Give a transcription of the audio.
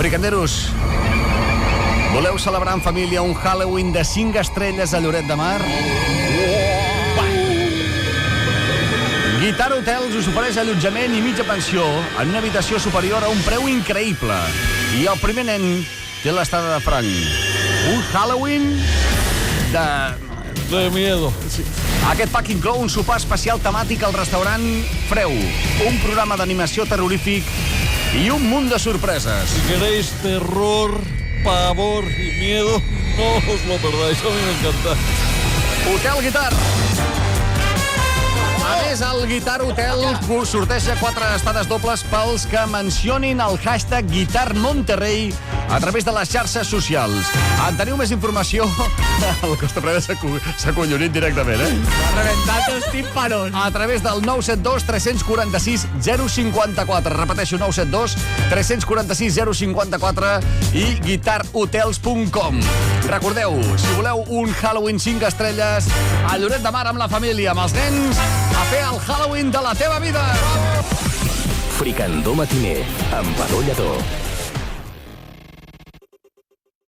Fricanderos, voleu celebrar en família un Halloween de 5 estrelles a Lloret de Mar? Guitar Hotels us ofereix allotjament i mitja pensió en una habitació superior a un preu increïble. I el primer nen té l'estada de franc. Un Halloween de miedo. Sí. Aquest pack inclou un sopar especial temàtic al restaurant Freu, un programa d'animació terrorífic i un munt de sorpreses. Si queréis terror, pavor y miedo, no os lo perdáis, a mí me encanta. Hotel Guitar. A més, el Guitar Hotel sorteja 4 estades dobles pels que mencionin el hashtag Guitar Monterrey a través de les xarxes socials. En teniu més informació? El Costa Preda s'ha collonit directament, Ha reventat els tímpanos. A través del 972 346 054. Repeteixo, 972 346 054 i guitarhotels.com. Recordeu, si voleu un Halloween 5 estrelles a Lloret de Mar amb la família, amb els nens, a fer el Halloween de la teva vida. Fricandó matiner amb Padó Lledó.